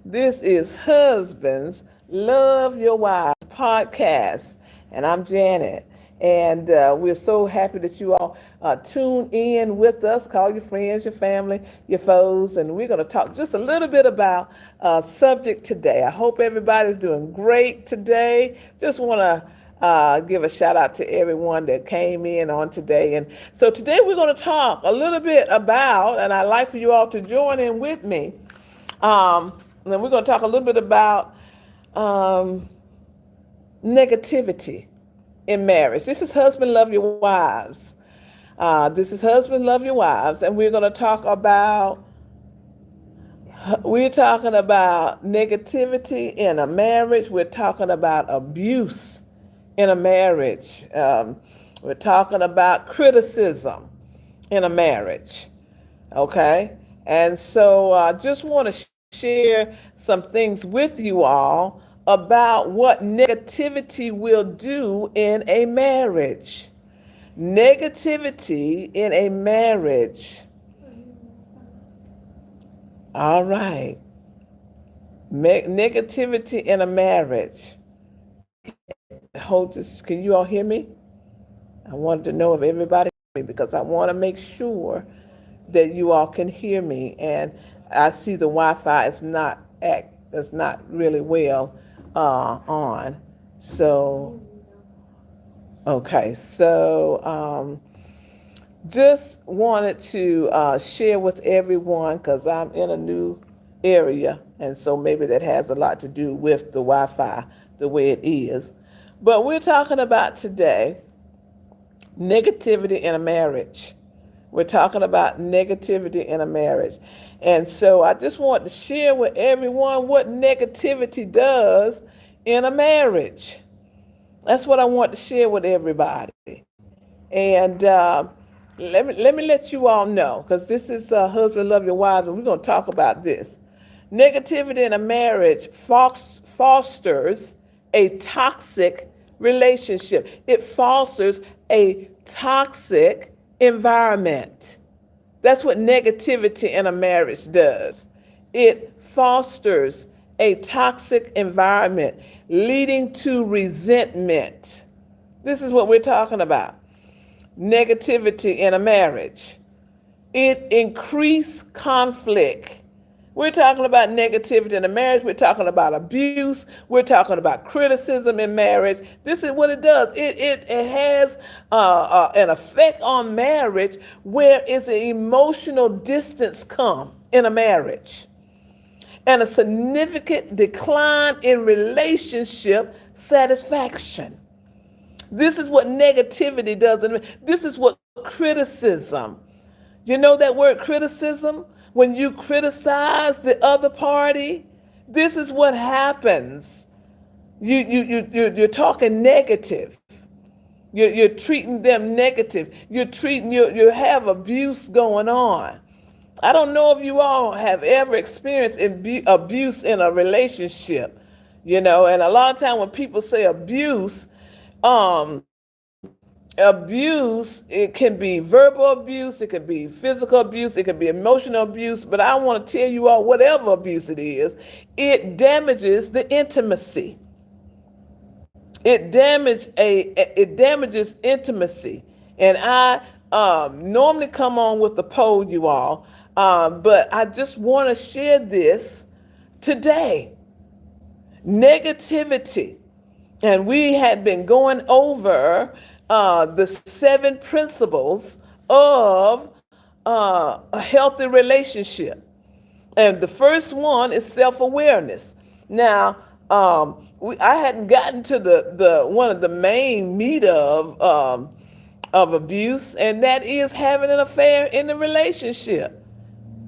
This is Husbands Love Your Wives podcast, and I'm Janet. And we're so happy that you all tune in with us. Call your friends, your family, your foes, and we're going to talk just a little bit about subject today. I hope everybody's doing great today. Just want to give a shout out to everyone that came in on today. And so today we're going to talk a little bit about, and I'd like for you all to join in with me. And then we're going to talk a little bit about negativity in marriage. This is Husband Love Your Wives. This is Husband Love Your Wives, and we're going to talk about negativity in a marriage. We're talking about abuse in a marriage. We're talking about criticism in a marriage. Okay? And so I just want to share some things with you all about what negativity will do in a marriage. Negativity in a marriage. All right. Negativity in a marriage. Hold this. Can you all hear me? I wanted to know if everybody heard me because I want to make sure that you all can hear me. And I see the Wi-Fi is not really well on. So, okay. So, just wanted to share with everyone because I'm in a new area, and so maybe that has a lot to do with the Wi-Fi the way it is. But we're talking about today negativity in a marriage. We're talking about negativity in a marriage. And so I just want to share with everyone what negativity does in a marriage. That's what I want to share with everybody. And let me let you all know, because this is Husband Love Your Wives, and we're going to talk about this. Negativity in a marriage fosters a toxic relationship. It fosters a toxic environment. That's what negativity in a marriage does. It fosters a toxic environment leading to resentment. This is what we're talking about. Negativity in a marriage. It increases conflict. We're talking about negativity in a marriage. We're talking about abuse. We're talking about criticism in marriage. This is what it does. It has an effect on marriage where it's an emotional distance come in a marriage and a significant decline in relationship satisfaction. This is what negativity does. This is what criticism. You know that word criticism? When you criticize the other party, this is what happens. You're talking negative. You're treating them negative. You have abuse going on. I don't know if you all have ever experienced abuse in a relationship, and a lot of time when people say abuse, it can be verbal abuse, it could be physical abuse, it could be emotional abuse, but I want to tell you all, whatever abuse it is, it damages the intimacy. It damages intimacy. And I normally come on with the poll, you all, but I just want to share this today. Negativity. And we had been going over the 7 principles of a healthy relationship. And the first one is self-awareness. Now, I hadn't gotten to the one of the main meat of abuse, and that is having an affair in the relationship.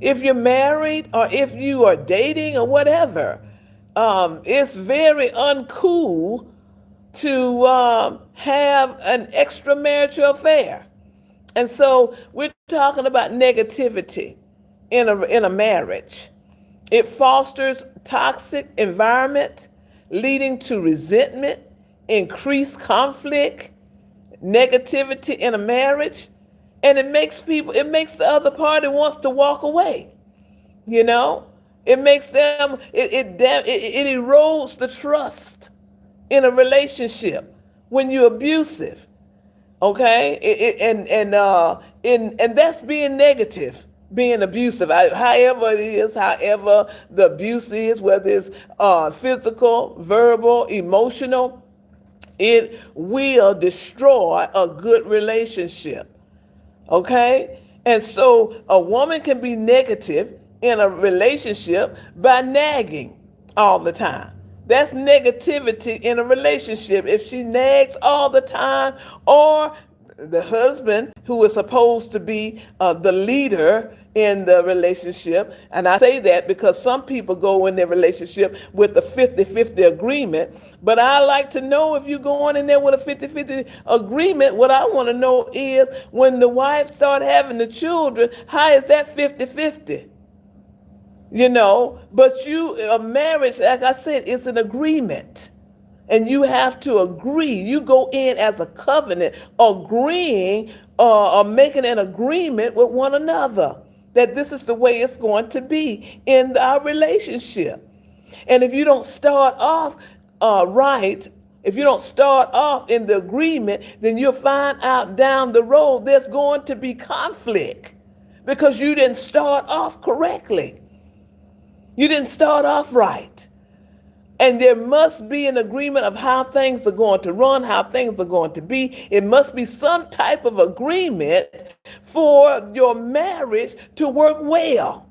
If you're married or if you are dating or whatever, it's very uncool to have an extramarital affair. And so we're talking about negativity in a marriage. It fosters toxic environment leading to resentment, increased conflict, negativity in a marriage, and it makes the other party wants to walk away. It makes them, it erodes the trust in a relationship when you're abusive. Okay, and that's being negative, being abusive. However it is, however the abuse is, whether it's physical, verbal, emotional, it will destroy a good relationship. Okay? And so a woman can be negative in a relationship by nagging all the time. That's negativity in a relationship. If she nags all the time, or the husband, who is supposed to be the leader in the relationship, and I say that because some people go in their relationship with a 50-50 agreement, but I like to know, if you're going in there with a 50-50 agreement, what I want to know is, when the wife start having the children, how is that 50-50? But a marriage, like I said, it's an agreement. And you have to agree. You go in as a covenant, agreeing or making an agreement with one another that this is the way it's going to be in our relationship. And if you don't start off right, if you don't start off in the agreement, then you'll find out down the road there's going to be conflict because you didn't start off correctly. You didn't start off right. And there must be an agreement of how things are going to run, how things are going to be. It must be some type of agreement for your marriage to work well.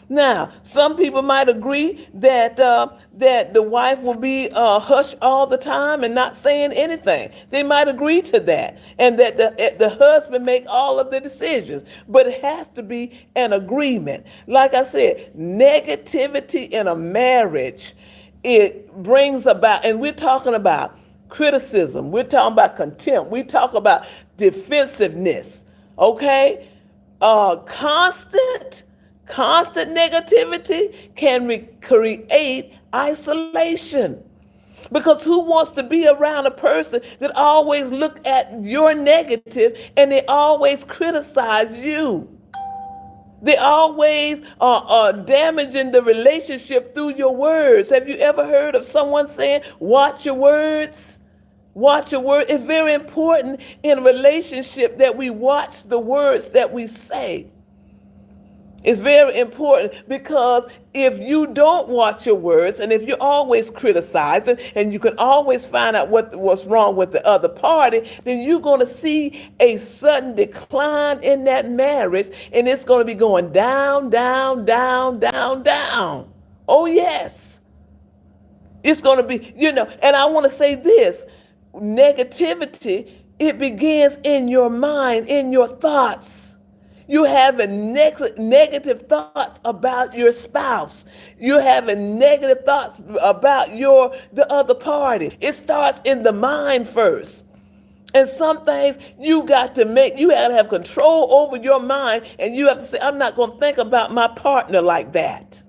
Now, some people might agree that the wife will be hushed all the time and not saying anything. They might agree to that, and that the husband make all of the decisions. But it has to be an agreement. Like I said, negativity in a marriage, it brings about, and we're talking about criticism, we're talking about contempt, we talk about defensiveness. Okay, constant negativity can create isolation, because who wants to be around a person that always look at your negative and they always criticize you? They always are damaging the relationship through your words. Have you ever heard of someone saying, watch your words? Watch your words. It's very important in a relationship that we watch the words that we say. It's very important, because if you don't watch your words, and if you're always criticizing, and you can always find out what's wrong with the other party, then you're going to see a sudden decline in that marriage, and it's going to be going down, down, down, down, down. Oh, yes. It's going to be, and I want to say this, negativity, it begins in your mind, in your thoughts. You having negative thoughts about your spouse. You having negative thoughts about the other party. It starts in the mind first. And some things you got to have control over your mind, and you have to say, I'm not going to think about my partner like that.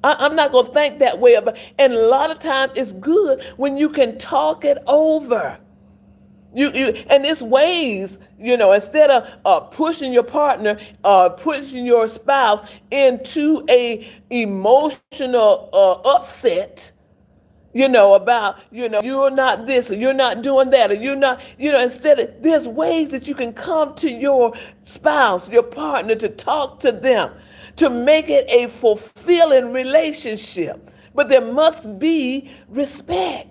I'm not going to think that way about. And a lot of times it's good when you can talk it over. And it's ways, instead of pushing your partner, pushing your spouse into a emotional upset, about, you're not this, or you're not doing that, or you're not, instead of, there's ways that you can come to your spouse, your partner, to talk to them, to make it a fulfilling relationship. But there must be respect.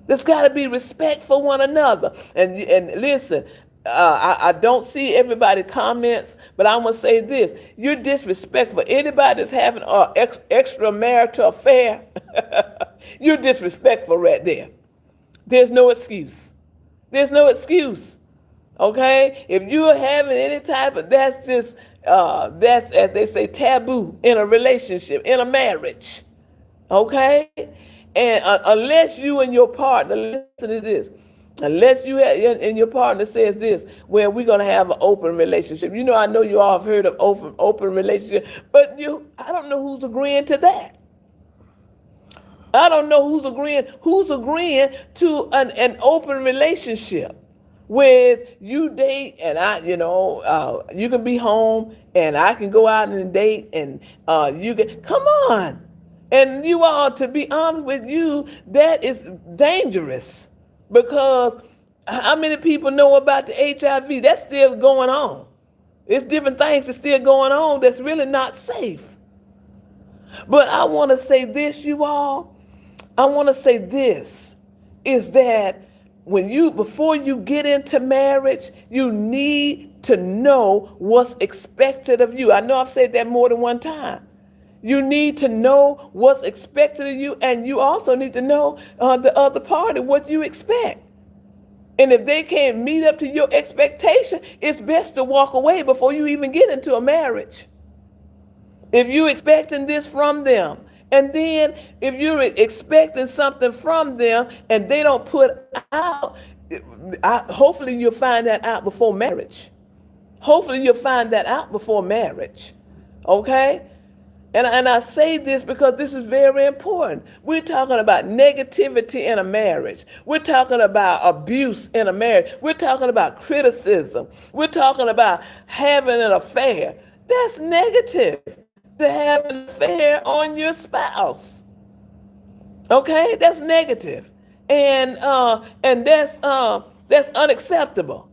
There's got to be respect for one another. And listen, I don't see everybody's comments, but I'm going to say this. You're disrespectful. Anybody that's having an extramarital affair, you're disrespectful right there. There's no excuse. There's no excuse. Okay? If you're having any type of, that's, as they say, taboo in a relationship, in a marriage. Okay? And unless you and your partner, listen to this, unless you and your partner says this, well, we're going to have an open relationship. I know you all have heard of open relationship, but I don't know who's agreeing to that. I don't know who's agreeing to an open relationship. with you date and you can be home and I can go out and date and you can come on. And you all, to be honest with you, that is dangerous because how many people know about the HIV? That's still going on. It's different things that's still going on that's really not safe. But I want to say this, you all. I want to say this is that before you get into marriage, you need to know what's expected of you. I know I've said that more than one time. You need to know what's expected of you, and you also need to know the other party, what you expect. And if they can't meet up to your expectation, it's best to walk away before you even get into a marriage. If you're expecting this from them, and then if you're expecting something from them and they don't put out, hopefully you'll find that out before marriage. Hopefully you'll find that out before marriage. Okay? And I say this because this is very important. We're talking about negativity in a marriage. We're talking about abuse in a marriage. We're talking about criticism. We're talking about having an affair. That's negative, to have an affair on your spouse. Okay? That's negative. And that's unacceptable.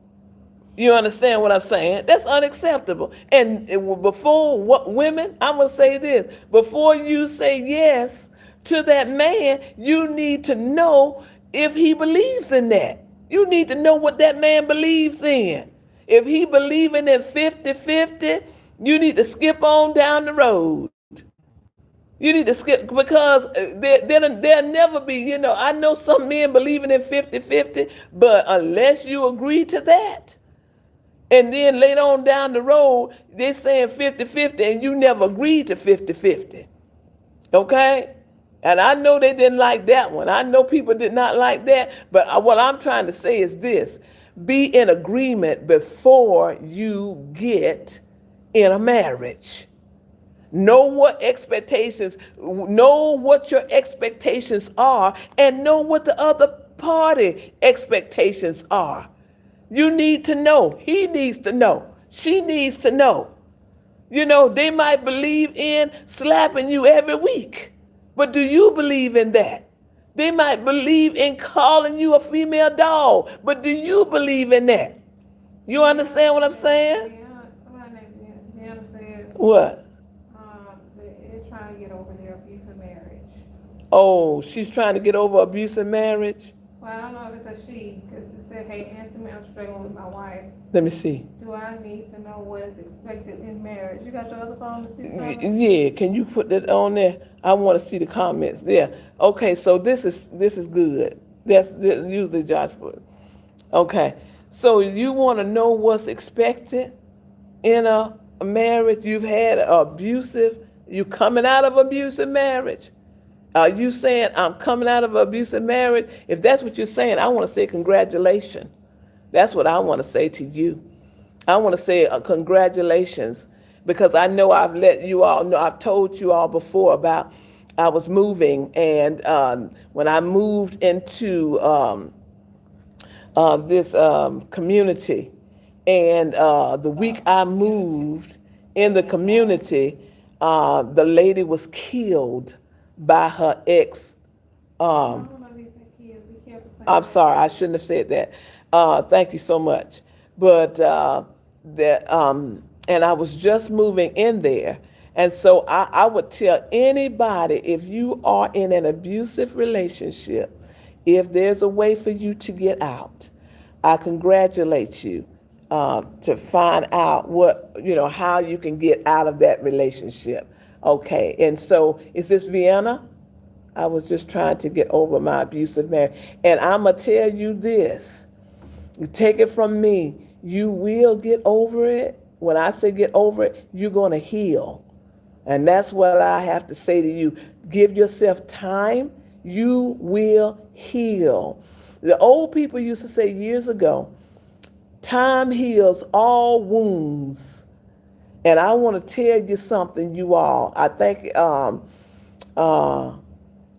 You understand what I'm saying? That's unacceptable. And women, I'm going to say this. Before you say yes to that man, you need to know if he believes in that. You need to know what that man believes in. If he believing in 50-50, you need to skip on down the road. You need to skip because there'll never be, I know some men believing in 50-50, but unless you agree to that, and then later on down the road, they're saying 50-50 and you never agreed to 50-50. Okay? And I know they didn't like that one. I know people did not like that. But what I'm trying to say is this. Be in agreement before you get in a marriage. Know what your expectations are, and know what the other party expectations are. You need to know. He needs to know. She needs to know. They might believe in slapping you every week, but do you believe in that? They might believe in calling you a female dog, but do you believe in that? You understand what I'm saying? Deanna said, what? they're trying to get over their abusive marriage. Oh, she's trying to get over abusive marriage? Well, I don't know if it's a she, because it said, hey, answer me, I'm struggling with my wife. Let me see. Do I need to know what is expected in marriage? You got your other phone to see the comments? Yeah, can you put that on there? I want to see the comments there. Okay, so this is good. That's usually Josh put. Okay, so you want to know what's expected in a marriage? You've had you coming out of abusive marriage. Are you saying I'm coming out of an abusive marriage? If that's what you're saying, I want to say congratulations. That's what I want to say to you. I want to say congratulations, because I know I've let you all know, I've told you all before about I was moving, and when I moved into this community, and the week I moved in the community, the lady was killed by her ex. I'm sorry, I shouldn't have said that. Thank you so much. But and I was just moving in there. And so I would tell anybody, if you are in an abusive relationship, if there's a way for you to get out, I congratulate you to find out how you can get out of that relationship. Okay, and so is this Vienna? I was just trying to get over my abusive marriage. And I'm going to tell you this. You take it from me. You will get over it. When I say get over it, you're going to heal. And that's what I have to say to you. Give yourself time. You will heal. The old people used to say years ago, time heals all wounds. And I want to tell you something, you all. I think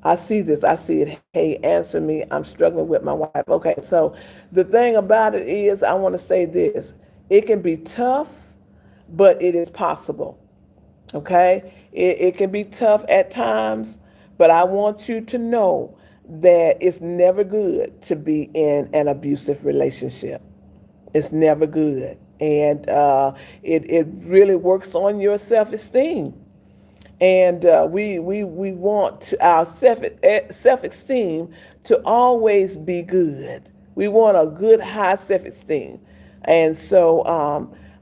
I see this. I see it. Hey, answer me. I'm struggling with my wife. Okay, so the thing about it is, I want to say this. It can be tough, but it is possible. Okay? It can be tough at times, but I want you to know that it's never good to be in an abusive relationship. It's never good. And it really works on your self esteem. And we want our self esteem to always be good. We want a good high self esteem, and so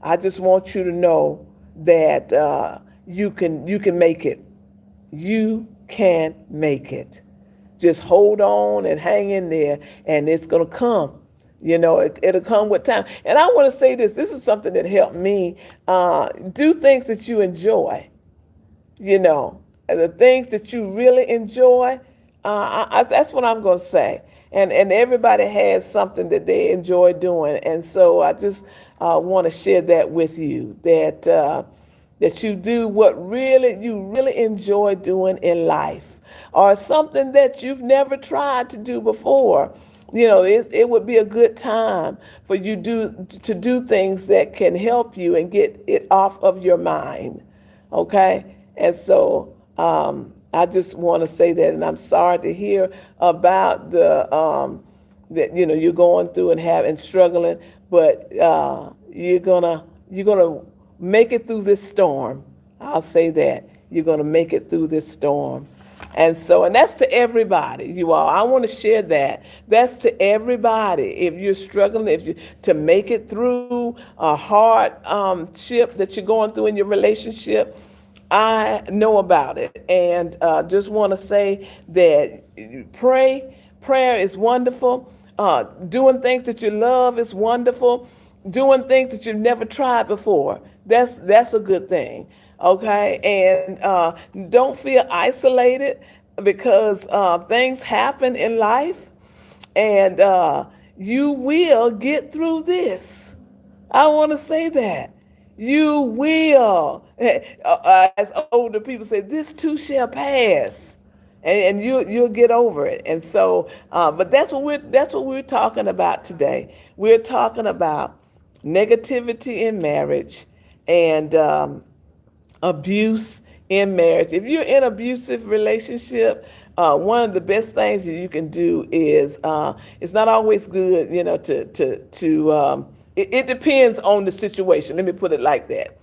I just want you to know that you can make it. You can make it. Just hold on and hang in there, and it's gonna come. It'll come with time. And I want to say this. This is something that helped me. Do things that you enjoy, and the things that you really enjoy. That's what I'm going to say. And everybody has something that they enjoy doing, and so I just want to share that with you, that you do what you really enjoy doing in life, or something that you've never tried to do before. It would be a good time for you to do things that can help you and get it off of your mind. Okay? And so I just want to say that, and I'm sorry to hear about the that you're going through and struggling, but you're gonna make it through this storm. I'll say that you're gonna make it through this storm. And that's to everybody, you all. I want to share that. That's to everybody. If you're struggling, to make it through a hardship that you're going through in your relationship, I know about it, and just want to say that pray. Prayer is wonderful. Doing things that you love is wonderful. Doing things that you've never tried before, that's a good thing. Okay, and don't feel isolated, because things happen in life, and you will get through this. I want to say that. You will. As older people say, this too shall pass. And you'll get over it. And so, but that's what we're talking about today. We're talking about negativity in marriage, and abuse in marriage. If you're in an abusive relationship, one of the best things that you can do is, it's not always good, it depends on the situation. Let me put it like that.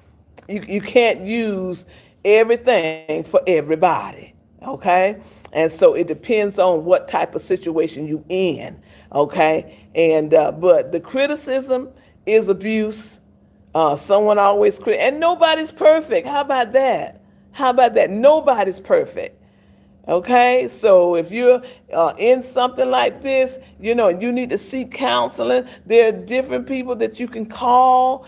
You can't use everything for everybody, okay? And so it depends on what type of situation you in, okay? And but the criticism is abuse. Someone always and nobody's perfect. How about that? How about that? Nobody's perfect. Okay, so if you're in something like this, you need to seek counseling. There are different people that you can call.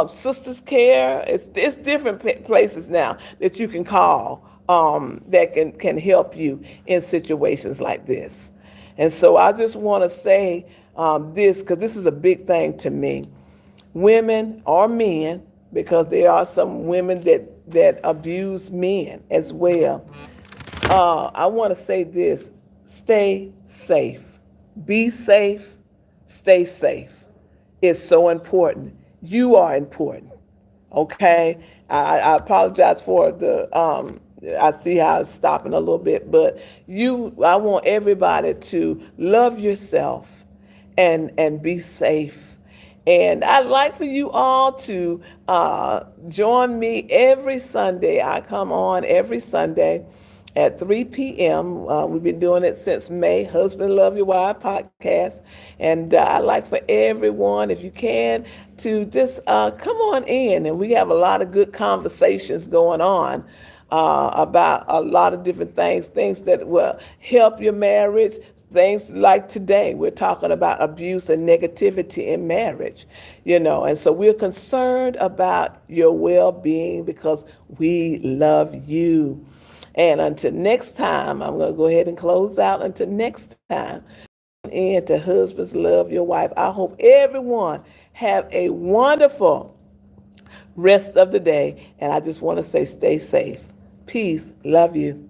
Sisters Care. It's different places now that you can call, that can help you in situations like this. And so I just want to say this, because this is a big thing to me. Women or men, because there are some women that abuse men as well. I want to say this: stay safe, be safe, stay safe. It's so important. You are important. Okay, I apologize for the. I see how it's stopping a little bit, but I want everybody to love yourself and be safe. And I'd like for you all to join me every Sunday. I come on every Sunday at 3 p.m. We've been doing it since May, Husband Love Your Wife podcast. And I'd like for everyone, if you can, to just come on in. And we have a lot of good conversations going on about a lot of different things that will help your marriage. Things like today, we're talking about abuse and negativity in marriage, and so we're concerned about your well-being because we love you. And until next time, I'm going to go ahead and close out. Until next time, and to Husbands Love Your Wife, I hope everyone have a wonderful rest of the day. And I just want to say, stay safe. Peace. Love you.